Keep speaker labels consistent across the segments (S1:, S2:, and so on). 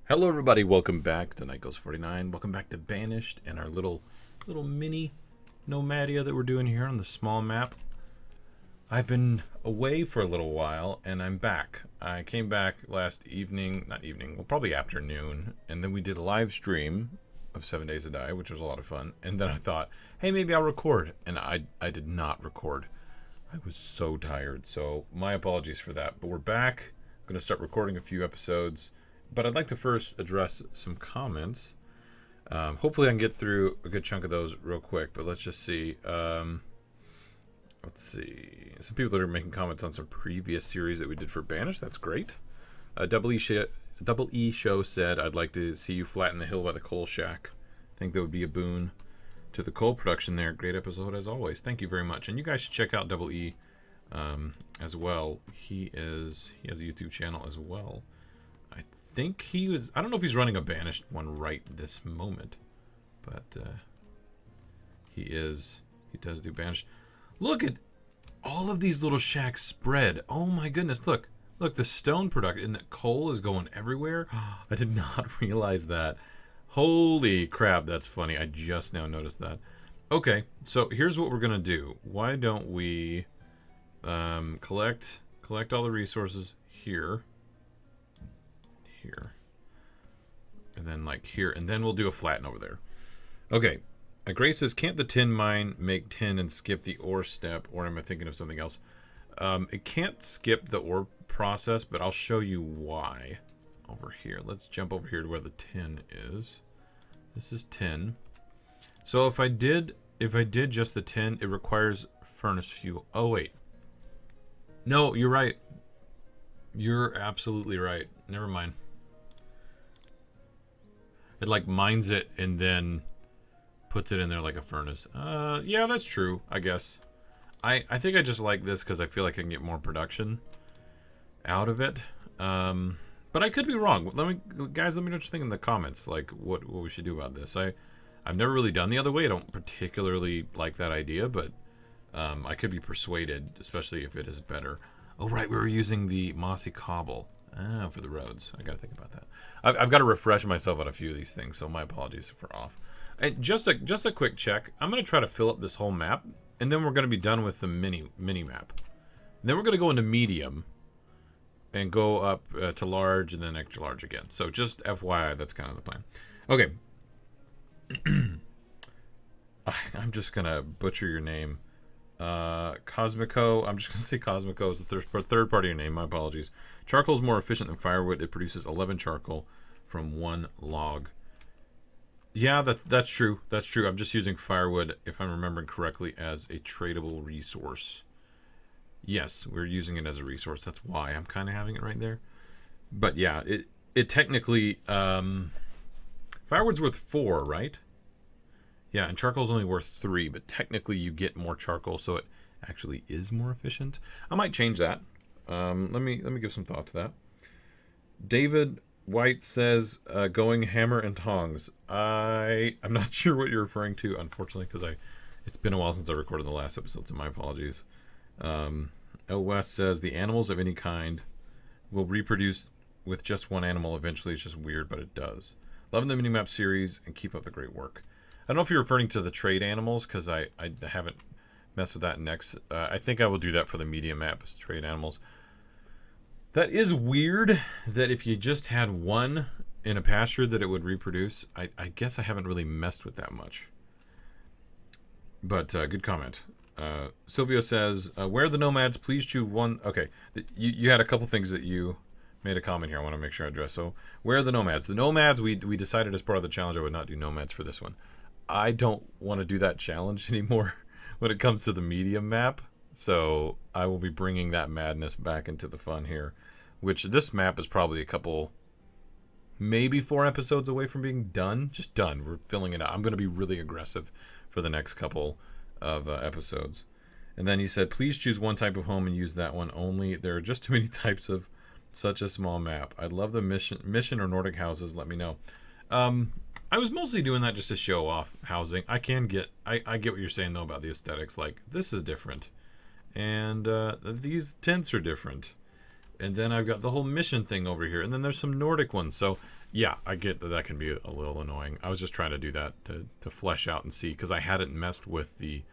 S1: Hello everybody, welcome back to Night Goes 49. Welcome back to Banished and our little mini Nomadia that we're doing here on the small map. I've been away for a little while and I'm back. I came back last evening, probably afternoon, and then we did a live stream of 7 Days to Die, which was a lot of fun. And then I thought, hey, maybe I'll record. And I did not record. I was so tired, so my apologies for that. But we're back. I'm going to start recording a few episodes. But I'd like to first address some comments. Hopefully I can get through a good chunk of those real quick, but let's just see. Let's see. Some people that are making comments on some previous series that we did for Banished. That's great. Double E Show said, I'd like to see you flatten the hill by the coal shack. I think that would be a boon to the coal production there. Great episode as always. Thank you very much. And you guys should check out Double E as well. He has a YouTube channel as well. I don't know if he's running a Banished one right this moment, but he does do Banished. Look at all of these little shacks spread. Oh my goodness, look, the stone production and the coal is going everywhere. I did not realize that. Holy crap, that's funny. I just now noticed that. Okay, so here's what we're gonna do. Why don't we collect all the resources here, and then like here, and then we'll do a flatten over there. Okay, Grace says, can't the tin mine make tin and skip the ore step, or am I thinking of something else? It can't skip the ore process, but I'll show you why over here. Let's jump over here to where the tin is. This is tin. So if I did just the tin, it requires furnace fuel. Oh wait, no, you're right. You're absolutely right. Never mind. It like mines it and then puts it in there like a furnace. Yeah, that's true, I guess. I think I just like this because I feel like I can get more production out of it. But I could be wrong. Guys, let me know what you think in the comments, like what we should do about this. I've never really done the other way. I don't particularly like that idea, but I could be persuaded, especially if it is better. Oh right, we were using the mossy cobble for the roads. I gotta think about that. I've got to refresh myself on a few of these things, so my apologies if we're off. And just a quick check. I'm gonna try to fill up this whole map, and then we're gonna be done with the mini map. And then we're gonna go into medium, and go up to large, and then extra large again. So just FYI, that's kind of the plan. Okay. I'm just gonna butcher your name. Cosmico. I'm just gonna say Cosmico is the third part of your name. My apologies. Charcoal is more efficient than firewood. It produces 11 charcoal from one log. Yeah, that's true. That's true. I'm just using firewood, if I'm remembering correctly, as a tradable resource. Yes, we're using it as a resource. That's why I'm kind of having it right there. But yeah, it technically firewood's worth 4, right? Yeah, and charcoal's only worth 3, but technically you get more charcoal, so it actually is more efficient. I might change that. Let me give some thought to that. David White says, going hammer and tongs. I'm not sure what you're referring to, unfortunately, because it's been a while since I recorded the last episode, so my apologies. L. West says, the animals of any kind will reproduce with just one animal eventually. It's just weird, but it does. Loving the minimap series, and keep up the great work. I don't know if you're referring to the trade animals, because I haven't messed with that next. I think I will do that for the media map, as trade animals. That is weird, that if you just had one in a pasture that it would reproduce. I guess I haven't really messed with that much. But good comment. Sylvia says, where are the nomads? Please choose one. Okay, you had a couple things that you made a comment here I want to make sure I address. So where are the nomads? The nomads, we decided as part of the challenge I would not do nomads for this one. I don't want to do that challenge anymore when it comes to the medium map. So I will be bringing that madness back into the fun here, which this map is probably a couple, maybe 4 episodes away from being done. Just done. We're filling it out. I'm going to be really aggressive for the next couple of episodes. And then he said, please choose one type of home and use that one only. There are just too many types of such a small map. I'd love the mission or Nordic houses. Let me know. I was mostly doing that just to show off housing. I get what you're saying though about the aesthetics. Like, this is different, and these tents are different. And then I've got the whole mission thing over here. And then there's some Nordic ones. So, yeah, I get that that can be a little annoying. I was just trying to do that to flesh out and see. Because I hadn't messed with the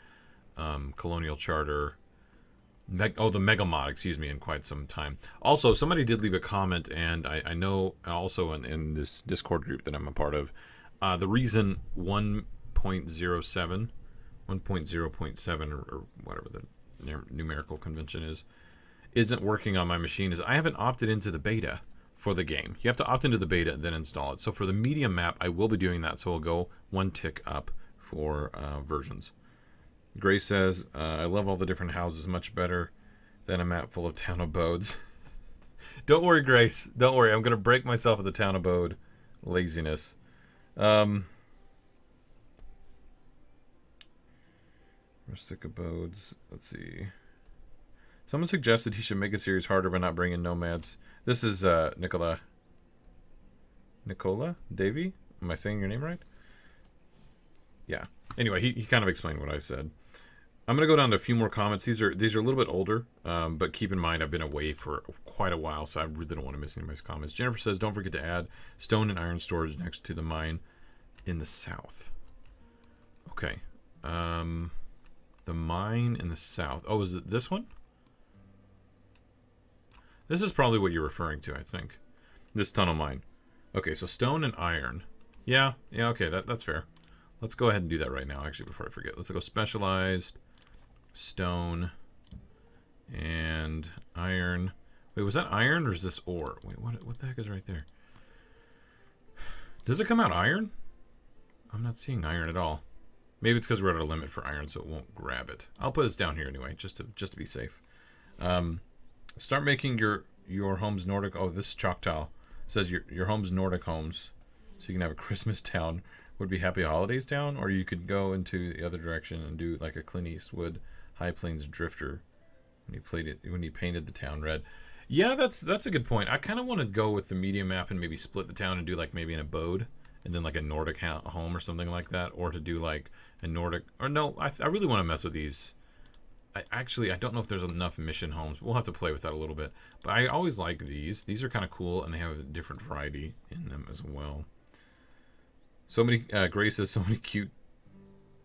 S1: Colonial Charter... the Mega Mod, excuse me, in quite some time. Also, somebody did leave a comment, and I know also in this Discord group that I'm a part of, the reason 1.07, 1.0.7, or whatever the numerical convention is, isn't working on my machine is I haven't opted into the beta for the game. You have to opt into the beta and then install it. So for the medium map, I will be doing that, so I'll go one tick up for versions. Grace says, I love all the different houses, much better than a map full of town abodes. Don't worry, Grace. Don't worry. I'm going to break myself at the town abode laziness. Rustic abodes. Let's see. Someone suggested he should make a series harder by not bring in nomads. This is Nicola Davey? Am I saying your name right? Yeah. Anyway, he kind of explained what I said. I'm going to go down to a few more comments. These are a little bit older, but keep in mind I've been away for quite a while, so I really don't want to miss anybody's comments. Jennifer says, don't forget to add stone and iron storage next to the mine in the south. Okay. The mine in the south. Oh, is it this one? This is probably what you're referring to, I think. This tunnel mine. Okay, so stone and iron. Yeah, okay, that's fair. Let's go ahead and do that right now, actually, before I forget. Let's go specialized, stone, and iron. Wait, was that iron or is this ore? Wait, what the heck is right there? Does it come out iron? I'm not seeing iron at all. Maybe it's because we're at our limit for iron, so it won't grab it. I'll put this down here anyway, just to be safe. Start making your homes Nordic. Oh, this is Choctaw. It says your home's Nordic homes, so you can have a Christmas town. Would be Happy Holidays town, or you could go into the other direction and do like a Clint Eastwood High Plains Drifter when he painted the town red. Yeah, that's a good point. I kind of want to go with the medium map and maybe split the town and do like maybe an abode and then like a Nordic home or something like that, or to do like a Nordic. Or no, I really want to mess with these. I don't know if there's enough mission homes. We'll have to play with that a little bit. But I always like these. These are kind of cool, and they have a different variety in them as well. So many, Grace says, so many cute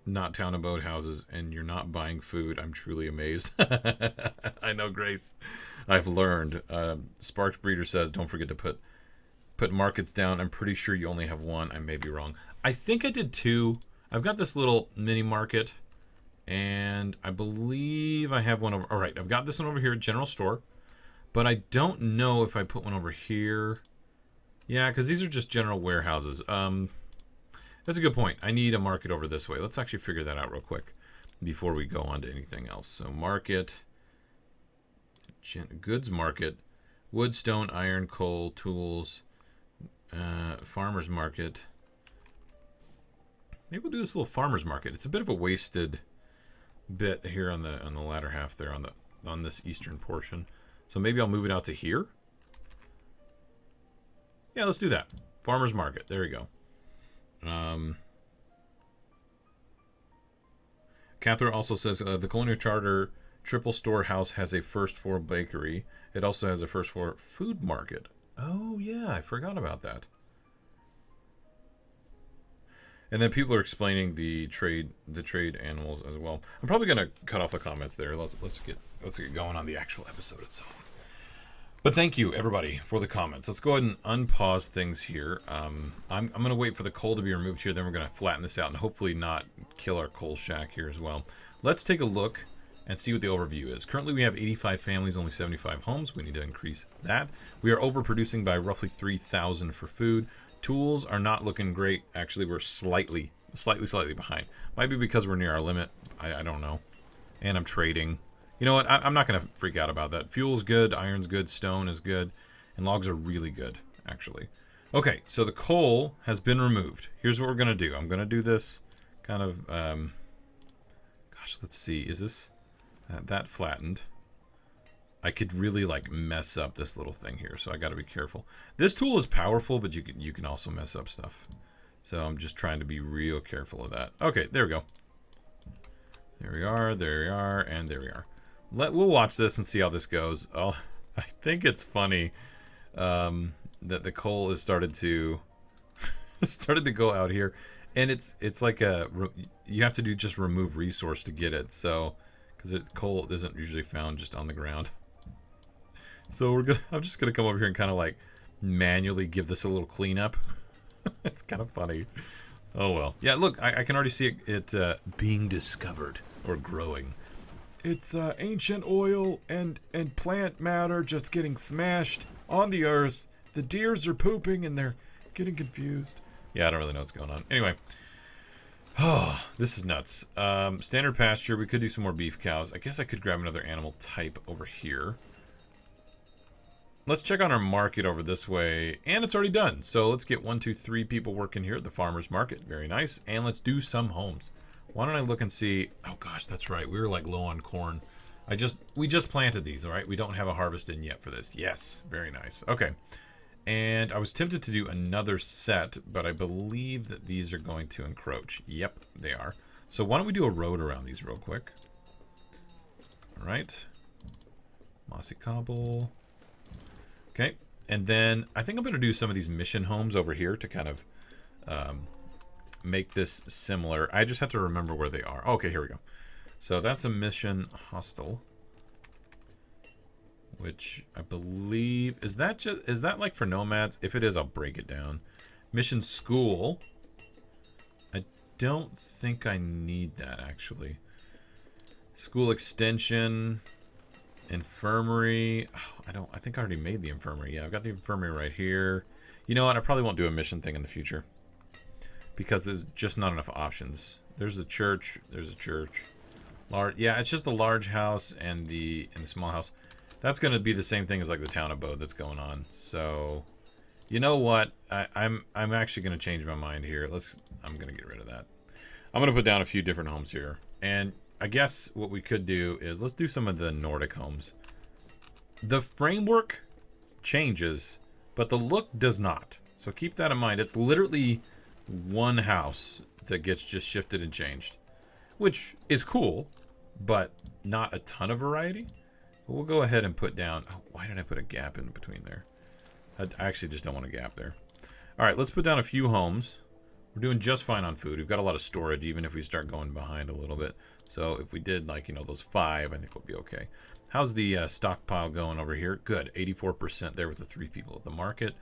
S1: not town abode houses, and you're not buying food. I'm truly amazed. I know, Grace. I've learned. Sparks Breeder says, don't forget to put markets down. I'm pretty sure you only have one. I may be wrong. I think I did two. I've got this little mini market, and I believe I have one over. All right, I've got this one over here at General Store, but I don't know if I put one over here. Yeah, because these are just general warehouses. That's a good point. I need a market over this way. Let's actually figure that out real quick before we go on to anything else. So market, goods market, wood, stone, iron, coal, tools, farmer's market. Maybe we'll do this little farmer's market. It's a bit of a wasted bit here on the latter half there on this eastern portion. So maybe I'll move it out to here. Yeah, let's do that. Farmer's market. There we go. Catherine also says the Colonial Charter triple storehouse has a first floor bakery. It also has a first floor food market. Oh yeah, I forgot about that. And then people are explaining the trade animals as well. I'm probably gonna cut off the comments there. Let's get going on the actual episode itself. But thank you, everybody, for the comments. Let's go ahead and unpause things here. I'm going to wait for the coal to be removed here. Then we're going to flatten this out and hopefully not kill our coal shack here as well. Let's take a look and see what the overview is. Currently, we have 85 families, only 75 homes. We need to increase that. We are overproducing by roughly 3,000 for food. Tools are not looking great. Actually, we're slightly behind. Might be because we're near our limit. I don't know. And I'm trading. You know what? I'm not going to freak out about that. Fuel's good, iron's good, stone is good, and logs are really good, actually. Okay, so the coal has been removed. Here's what we're going to do. I'm going to do this kind of, gosh, let's see. Is this, that flattened? I could really, like, mess up this little thing here, so I got to be careful. This tool is powerful, but you can also mess up stuff. So I'm just trying to be real careful of that. Okay, there we go. There we are, and there we are. We'll watch this and see how this goes. I think it's funny that the coal has started to started to go out here, and it's like you have to do just remove resource to get it. So because coal isn't usually found just on the ground. So I'm just gonna come over here and kind of like manually give this a little cleanup. It's kind of funny. Oh well. Yeah, look, I can already see it being discovered or growing. It's ancient oil and plant matter just getting smashed on the earth. The deers are pooping and they're getting confused. Yeah, I don't really know what's going on. Anyway. Oh, this is nuts. Standard pasture. We could do some more beef cows. I guess I could grab another animal type over here. Let's check on our market over this way. And it's already done. So let's get 1, 2, 3 people working here at the farmer's market. Very nice. And let's do some homes. Why don't I look and see... Oh gosh, that's right. We were like low on corn. We just planted these, all right? We don't have a harvest in yet for this. Yes, very nice. Okay. And I was tempted to do another set, but I believe that these are going to encroach. Yep, they are. So why don't we do a road around these real quick? All right. Mossy cobble. Okay, and then I think I'm going to do some of these mission homes over here to kind of make this similar. I just have to remember where they are. Okay, here we go. So that's a mission hostel, which I believe is that like for nomads? If it is, I'll break it down. Mission school. I don't think I need that actually. School extension. Infirmary. Oh, I think I already made the infirmary. Yeah, I've got the infirmary right here. You know what? I probably won't do a mission thing in the future because there's just not enough options. There's a church. There's a church. Large. Yeah, it's just the large house and the small house. That's going to be the same thing as like the town abode that's going on. So, you know what? I'm actually going to change my mind here. I'm going to get rid of that. I'm going to put down a few different homes here. And I guess what we could do is let's do some of the Nordic homes. The framework changes, but the look does not. So keep that in mind. It's literally one house that gets just shifted and changed, which is cool, but not a ton of variety. But we'll go ahead and put down... Oh, why did I put a gap in between there? I actually just don't want a gap there. All right, let's put down a few homes. We're doing just fine on food. We've got a lot of storage, even if we start going behind a little bit. So if we did, like, those 5, I think we'll be okay. How's the stockpile going over here? Good. 84% there with the 3 people at the market.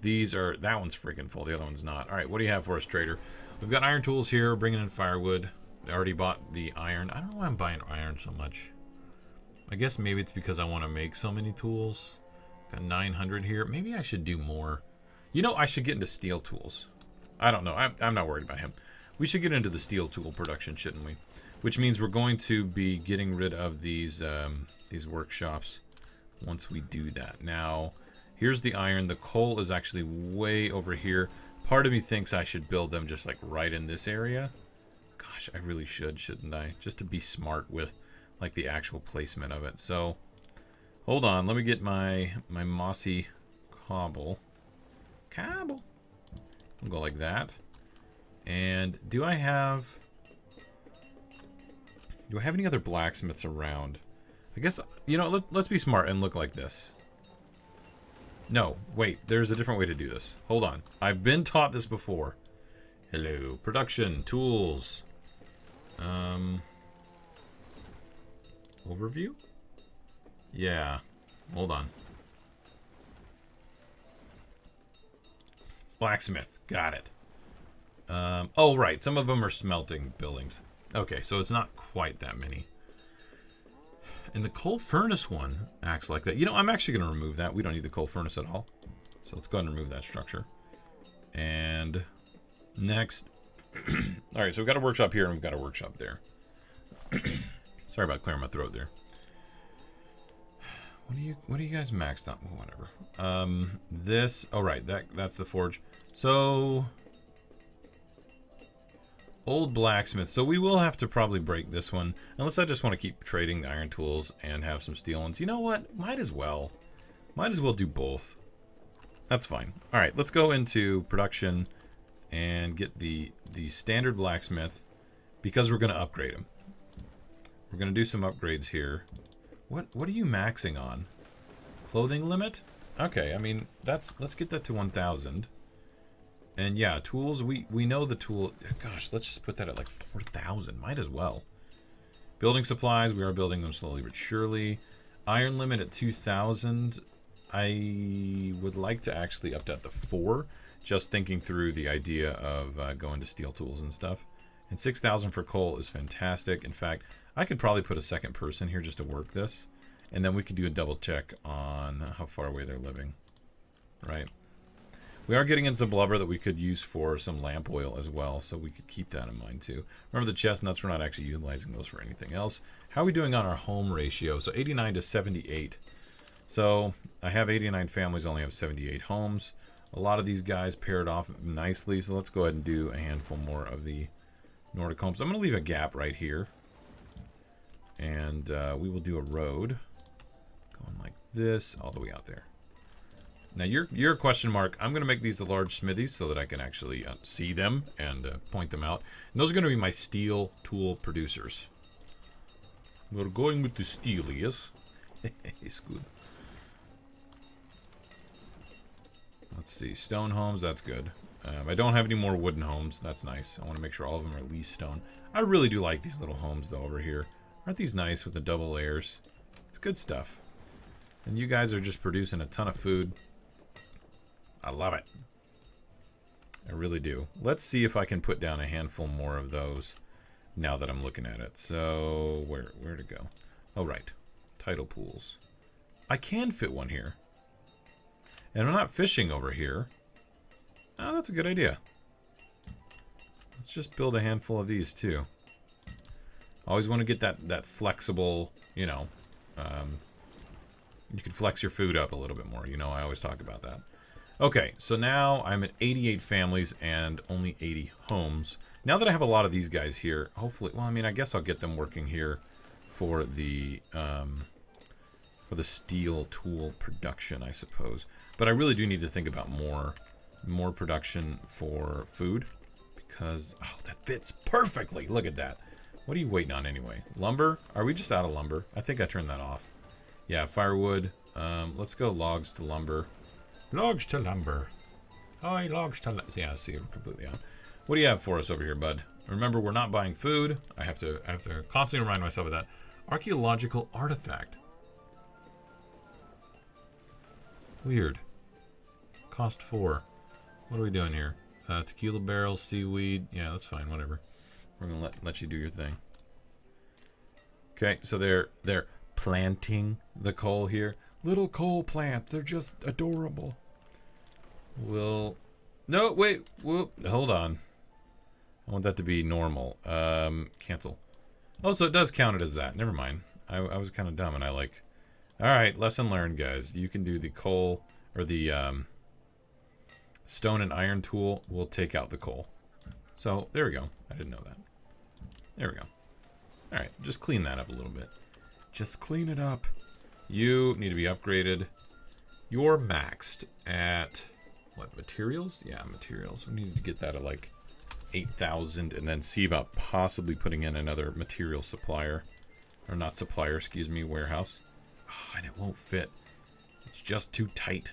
S1: That one's freaking full. The other one's not. All right, what do you have for us, trader? We've got iron tools here, bringing in firewood. I already bought the iron. I don't know why I'm buying iron so much. I guess maybe it's because I want to make so many tools. Got 900 here. Maybe I should do more. I should get into steel tools. I don't know. I'm not worried about him. We should get into the steel tool production, shouldn't we? Which means we're going to be getting rid of these workshops once we do that. Now, here's the iron. The coal is actually way over here. Part of me thinks I should build them just like right in this area. Gosh, I really should, shouldn't I? Just to be smart with like the actual placement of it. So, hold on. Let me get my mossy cobble. We'll go like that. And do I have any other blacksmiths around? I guess, let's be smart and look like this. No, wait, there's a different way to do this. Hold on. I've been taught this before. Hello, production, tools. Overview? Yeah, hold on. Blacksmith, got it. Oh, right, some of them are smelting buildings. Okay, so it's not quite that many. And the coal furnace one acts like that. I'm actually going to remove that. We don't need the coal furnace at all. So let's go ahead and remove that structure. And next. All right, so we've got a workshop here and we've got a workshop there. Sorry about clearing my throat there. What are you guys maxed on? Whatever. Oh right, that's the forge. So old blacksmith. So we will have to probably break this one, unless I just want to keep trading the iron tools and have some steel ones. You know what? Might as well do both. That's fine. All right, let's go into production and get the standard blacksmith because we're going to upgrade him. We're going to do some upgrades here. What are you maxing on? Clothing limit? Okay, I mean, let's get that to 1,000. And yeah, tools, we know the tool. Gosh, let's just put that at like 4,000. Might as well. Building supplies, we are building them slowly but surely. Iron limit at 2,000. I would like to actually up that to 4. Just thinking through the idea of going to steel tools and stuff. And 6,000 for coal is fantastic. In fact, I could probably put a second person here just to work this. And then we could do a double check on how far away they're living. Right. We are getting in some blubber that we could use for some lamp oil as well, so we could keep that in mind too. Remember the chestnuts, we're not actually utilizing those for anything else. How are we doing on our home ratio? So 89 to 78. So I have 89 families, only have 78 homes. A lot of these guys paired off nicely, so let's go ahead and do a handful more of the Nordic homes. I'm going to leave a gap right here. And we will do a road going like this all the way out there. Now, your question mark, I'm going to make these the large smithies so that I can actually see them and point them out. And those are going to be my steel tool producers. We're going with the steel, yes. It's good. Let's see. Stone homes, that's good. I don't have any more wooden homes. That's nice. I want to make sure all of them are at least stone. I really do like these little homes, though, over here. Aren't these nice with the double layers? It's good stuff. And you guys are just producing a ton of food. I love it. I really do. Let's see if I can put down a handful more of those now that I'm looking at it. So, where to go? Oh, right. Tidal pools. I can fit one here. And I'm not fishing over here. Oh, that's a good idea. Let's just build a handful of these, too. Always want to get that flexible, you know, you can flex your food up a little bit more. You know, I always talk about that. Okay, so now I'm at 88 families and only 80 homes. Now that I have a lot of these guys here, hopefully, well, I mean, I guess I'll get them working here for the steel tool production, I suppose. But I really do need to think about more production for food because, oh, that fits perfectly. Look at that. What are you waiting on anyway? Lumber? Are we just out of lumber? I think I turned that off. Yeah, firewood. Let's go logs to lumber. Logs to lumber. Oh, logs to lumber. Yeah, see, I'm completely out. What do you have for us over here, bud? Remember, we're not buying food. I have to constantly remind myself of that. Archaeological artifact. Weird. Cost 4. What are we doing here? Tequila barrels, seaweed. Yeah, that's fine. Whatever. We're gonna let you do your thing. Okay, so they're planting the coal here. Little coal plants. They're just adorable. No, wait. Whoop. Hold on. I want that to be normal. Cancel. Oh, so it does count it as that. Never mind. I was kind of dumb and I like. All right, lesson learned, guys. You can do the coal or the stone and iron tool. We'll take out the coal. So there we go. I didn't know that. There we go. All right, just clean that up a little bit. Just clean it up. You need to be upgraded. You're maxed at what, materials? Yeah, materials. We need to get that at like 8,000 and then see about possibly putting in another material supplier. Or not supplier, excuse me, warehouse. Oh, and it won't fit. It's just too tight.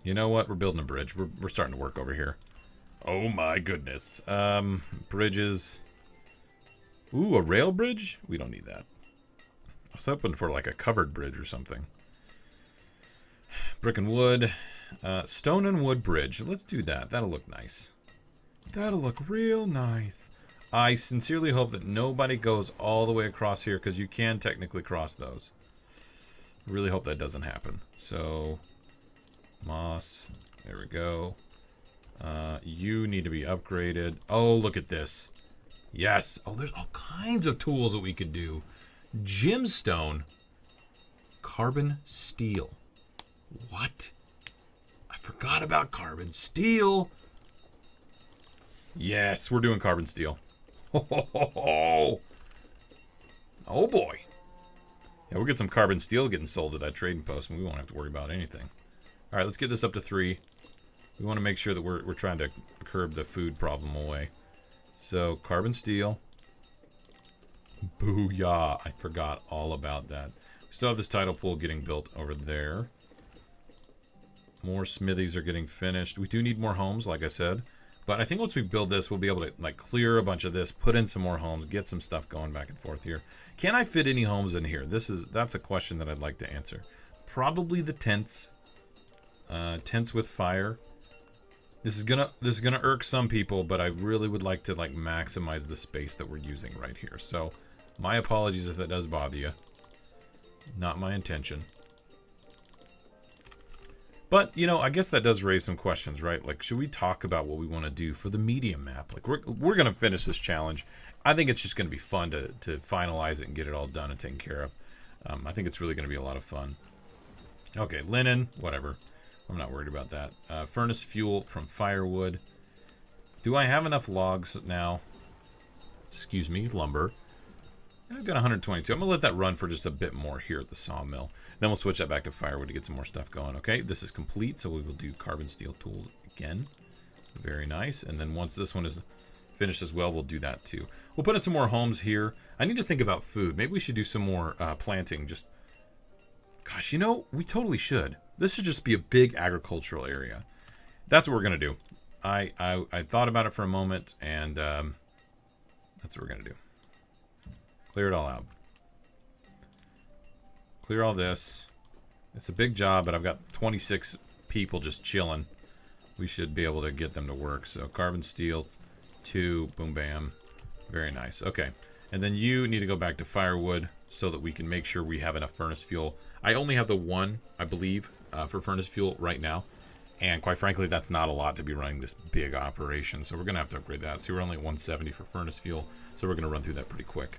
S1: You know what? We're building a bridge. We're starting to work over here. Oh my goodness. Bridges. Ooh, a rail bridge? We don't need that. I was hoping for like a covered bridge or something. Brick and wood. Stone and wood bridge. Let's do that. That'll look nice. That'll look real nice. I sincerely hope that nobody goes all the way across here because you can technically cross those. Really hope that doesn't happen. So, moss. There we go. You need to be upgraded. Oh, look at this. Yes. Oh, there's all kinds of tools that we could do. Gemstone. Carbon steel. What? I forgot about carbon steel. Yes, we're doing carbon steel. Oh boy. Yeah, we'll get some carbon steel getting sold at that trading post and we won't have to worry about anything. Alright, let's get this up to 3. We want to make sure that we're trying to curb the food problem away. So, carbon steel. Booyah. I forgot all about that. We still have this tidal pool getting built over there. More smithies are getting finished. We do need more homes, like I said. But I think once we build this, we'll be able to like clear a bunch of this, put in some more homes, get some stuff going back and forth here. Can I fit any homes in here? That's a question that I'd like to answer. Probably the tents. Tents with fire. This is gonna irk some people, but I really would like to like maximize the space that we're using right here. So my apologies if that does bother you. Not my intention. But, you know, I guess that does raise some questions, right? Like, should we talk about what we want to do for the medium map? Like, we're going to finish this challenge. I think it's just going to be fun to finalize it and get it all done and taken care of. I think it's really going to be a lot of fun. Okay, linen, whatever. I'm not worried about that. Furnace fuel from firewood. Do I have enough logs now? Excuse me, lumber. I've got 122. I'm going to let that run for just a bit more here at the sawmill. Then we'll switch that back to firewood to get some more stuff going. Okay, this is complete, so we will do carbon steel tools again. Very nice. And then once this one is finished as well, we'll do that too. We'll put in some more homes here. I need to think about food. Maybe we should do some more planting. Just, gosh, you know, we totally should. This should just be a big agricultural area. That's what we're going to do. I thought about it for a moment, and that's what we're going to do. Clear it all out. Clear all this. It's a big job, but I've got 26 people just chilling. We should be able to get them to work. So carbon steel, 2, boom, bam. Very nice. Okay. And then you need to go back to firewood so that we can make sure we have enough furnace fuel. I only have the 1, I believe, for furnace fuel right now. And quite frankly, that's not a lot to be running this big operation. So we're going to have to upgrade that. So we're only at 170 for furnace fuel. So we're going to run through that pretty quick.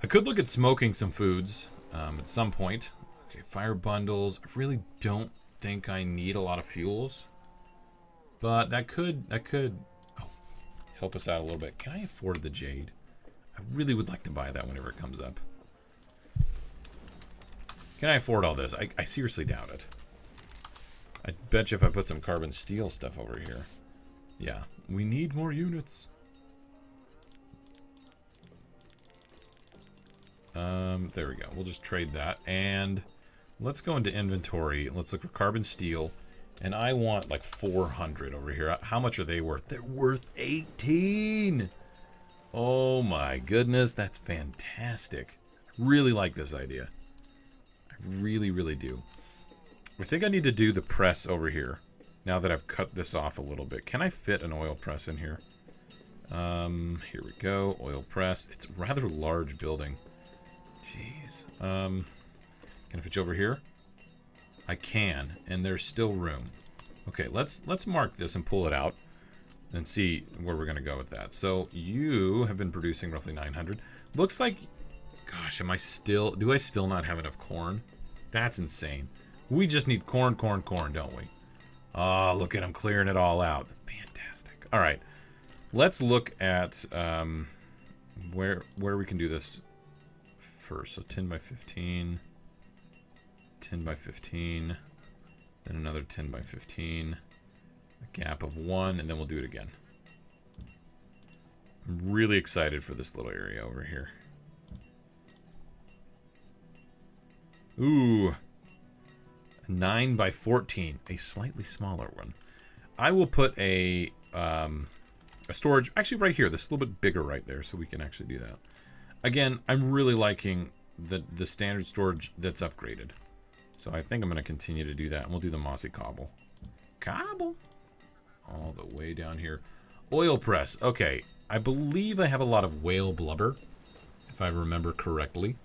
S1: I could look at smoking some foods at some point. Okay, fire bundles. I really don't think I need a lot of fuels. But that could help us out a little bit. Can I afford the jade? I really would like to buy that whenever it comes up. Can I afford all this? I seriously doubt it. I bet you if I put some carbon steel stuff over here. Yeah, we need more units. There we go. We'll just trade that. And let's go into inventory. Let's look for carbon steel. And I want like 400 over here. How much are they worth? They're worth 18. Oh my goodness. That's fantastic. Really like this idea. I really, really do. I think I need to do the press over here. Now that I've cut this off a little bit. Can I fit an oil press in here? Here we go. Oil press. It's a rather large building. Jeez. Can I fit you over here? I can, and there's still room. Okay, let's mark this and pull it out and see where we're gonna go with that. So you have been producing roughly 900. Looks like, gosh, do I still not have enough corn? That's insane. We just need corn, don't we? Oh, look at him clearing it all out. Fantastic. All right, let's look at where we can do this first. So 10 by 15, 10 by 15, then another 10 by 15, a gap of 1, and then we'll do it again. I'm really excited for this little area over here. Ooh, 9 by 14, a slightly smaller one. I will put a storage, actually right here, this is a little bit bigger right there, so we can actually do that. Again, I'm really liking the standard storage that's upgraded. So I think I'm going to continue to do that, and we'll do the mossy cobble. Cobble? All the way down here. Oil press. Okay, I believe I have a lot of whale blubber, if I remember correctly.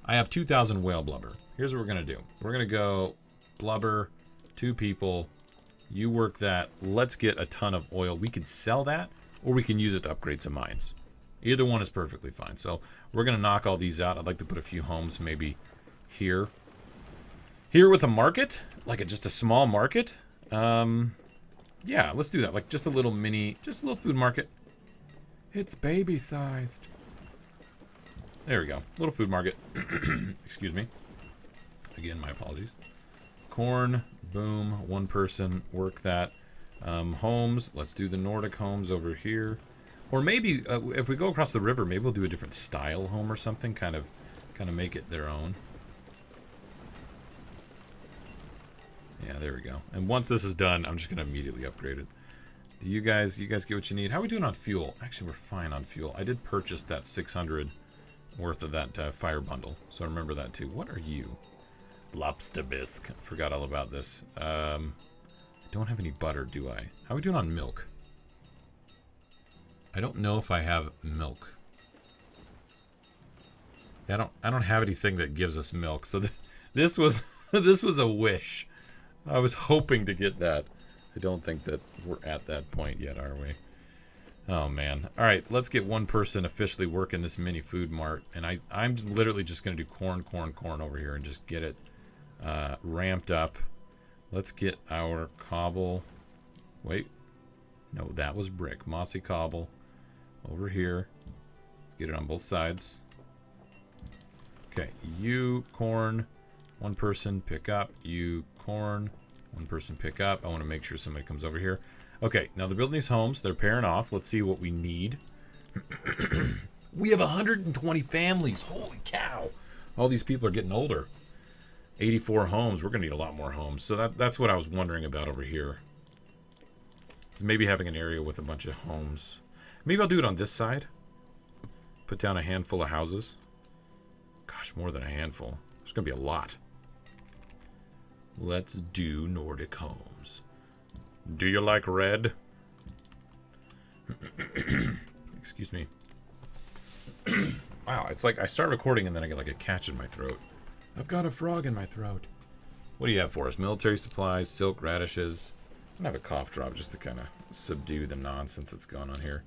S1: I have 2,000 whale blubber. Here's what we're going to do. We're going to go blubber, 2 people. You work that. Let's get a ton of oil. We could sell that, or we can use it to upgrade some mines. Either one is perfectly fine. So we're going to knock all these out. I'd like to put a few homes maybe here. Here with a market? Like just a small market? Yeah, let's do that. Like just a little mini, just a little food market. It's baby-sized. There we go. Little food market. Excuse me. Again, my apologies. Corn, boom, 1 person, work that. Homes, let's do the Nordic homes over here. Or maybe if we go across the river, maybe we'll do a different style home or something. Kind of make it their own. Yeah, there we go. And once this is done, I'm just gonna immediately upgrade it. Do you guys get what you need? How are we doing on fuel? Actually, we're fine on fuel. I did purchase that 600 worth of that fire bundle, so remember that too. What are you? Lobster bisque. Forgot all about this. Don't have any butter, do I? How are we doing on milk? I don't know if I have milk. Yeah, I don't have anything that gives us milk. So this was this was a wish. I was hoping to get that. I don't think that we're at that point yet, are we? Oh man. All right, let's get one person officially working this mini food mart, and I'm literally just gonna do corn over here and just get it ramped up. Let's get our cobble. Wait, no, that was brick. Mossy cobble over here. Let's get it on both sides. Okay, you corn, one person pick up. You corn, one person pick up. I want to make sure somebody comes over here. Okay, now they're building these homes. They're pairing off. Let's see what we need. We have 120 families. Holy cow. All these people are getting older. 84 homes. We're going to need a lot more homes. So that's what I was wondering about over here. Is maybe having an area with a bunch of homes. Maybe I'll do it on this side. Put down a handful of houses. Gosh, more than a handful. There's going to be a lot. Let's do Nordic homes. Do you like red? Excuse me. Wow, it's like I start recording and then I get like a catch in my throat. I've got a frog in my throat. What do you have for us? Military supplies, silk radishes. I'm gonna have a cough drop just to kind of subdue the nonsense that's going on here.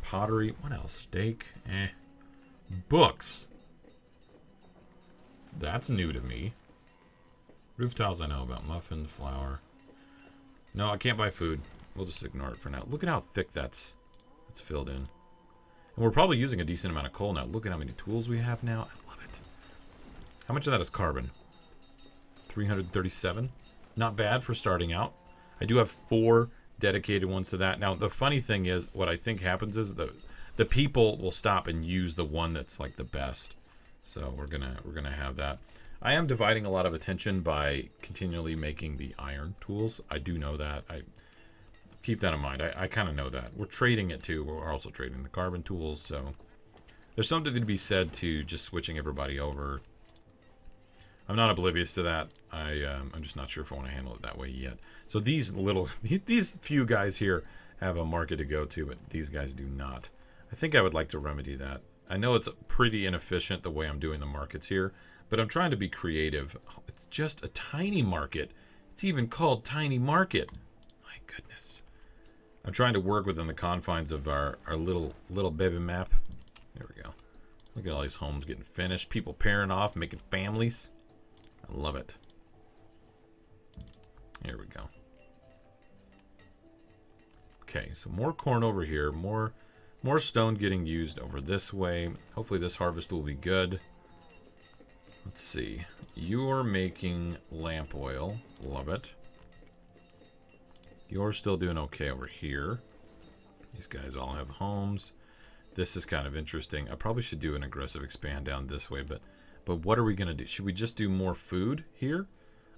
S1: Pottery. What else? Steak. Books. That's new to me. Roof tiles I know about. Muffin, flour. No, I can't buy food. We'll just ignore it for now. Look at how thick that's filled in. And we're probably using a decent amount of coal now. Look at how many tools we have now. I love it. How much of that is carbon? 337. Not bad for starting out. I do have 4 dedicated ones to that. Now, the funny thing is, what I think happens is the people will stop and use the one that's like the best. So we're gonna have that. I am dividing a lot of attention by continually making the iron tools. I do know that. I keep that in mind. I kind of know that. We're trading it too. We're also trading the carbon tools. So there's something to be said to just switching everybody over. I'm not oblivious to that. I'm just not sure if I want to handle it that way yet. So these few guys here have a market to go to, but these guys do not. I think I would like to remedy that. I know it's pretty inefficient the way I'm doing the markets here, but I'm trying to be creative. Oh, it's just a tiny market. It's even called Tiny Market. My goodness. I'm trying to work within the confines of our little baby map. There we go. Look at all these homes getting finished. People pairing off, making families. I love it. Here we go. Okay, so more corn over here. More stone getting used over this way. Hopefully this harvest will be good. Let's see. You're making lamp oil. Love it. You're still doing okay over here. These guys all have homes. This is kind of interesting. I probably should do an aggressive expand down this way, but what are we going to do? Should we just do more food here?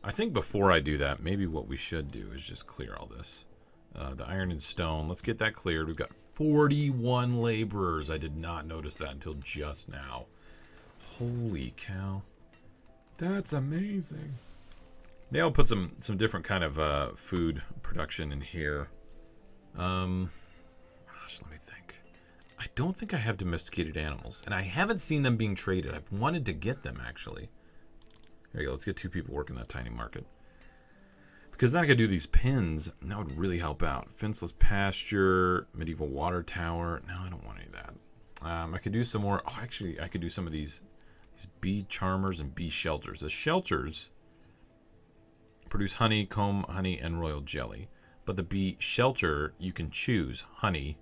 S1: I think before I do that, maybe what we should do is just clear all this. The iron and stone. Let's get that cleared. We've got 41 laborers. I did not notice that until just now. Holy cow. That's amazing. Maybe I'll put some different kind of food production in here. Gosh, let me think. I don't think I have domesticated animals, and I haven't seen them being traded. I've wanted to get them, actually. There you go. Let's get 2 people working that tiny market. Because then I could do these pins, and that would really help out. Fenceless pasture, medieval water tower. No, I don't want any of that. I could do some more. Oh, actually, I could do some of these bee charmers and bee shelters. The shelters produce honey, comb honey, and royal jelly. But the bee shelter, you can choose honey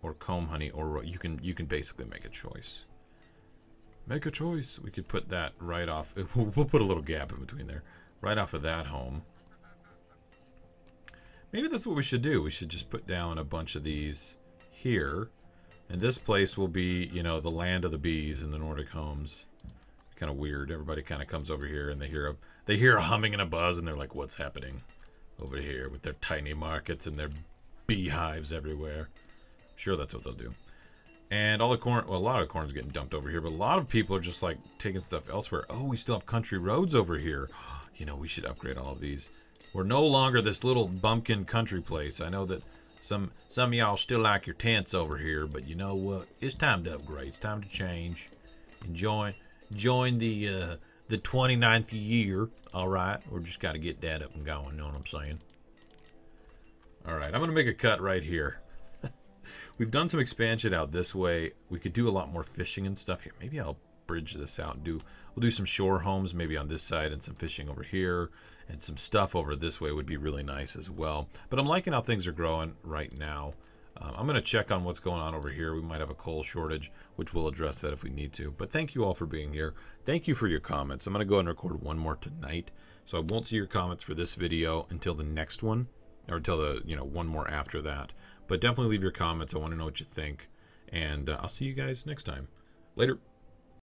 S1: or comb honey, or you can basically make a choice. Make a choice. We could put that right off. We'll put a little gap in between there. Right off of that home. Maybe that's what we should do. We should just put down a bunch of these here. And this place will be, you know, the land of the bees in the Nordic homes. Kind of weird. Everybody kind of comes over here and they hear a humming and a buzz and they're like, what's happening over here with their tiny markets and their beehives everywhere. I'm sure that's what they'll do. And all the corn, well, a lot of corn's getting dumped over here, but a lot of people are just like taking stuff elsewhere. Oh, we still have country roads over here. You know, we should upgrade all of these. We're no longer this little bumpkin country place. I know that some of y'all still like your tents over here, but you know what? It's time to upgrade. It's time to change. And join the 29th year. All right, we're just got to get that up and going. You know what I'm saying? All right, I'm gonna make a cut right here. We've done some expansion out this way. We could do a lot more fishing and stuff here. Maybe I'll bridge this out and we'll do some shore homes maybe on this side and some fishing over here and some stuff over this way would be really nice as well. But I'm liking how things are growing right now. I'm going to check on what's going on over here. We might have a coal shortage, which we'll address that if we need to. But thank you all for being here. Thank you for your comments. I'm going to go ahead and record one more tonight. So I won't see your comments for this video until the next one, or until the, you know, one more after that. But definitely leave your comments. I want to know what you think. And I'll see you guys next time. Later.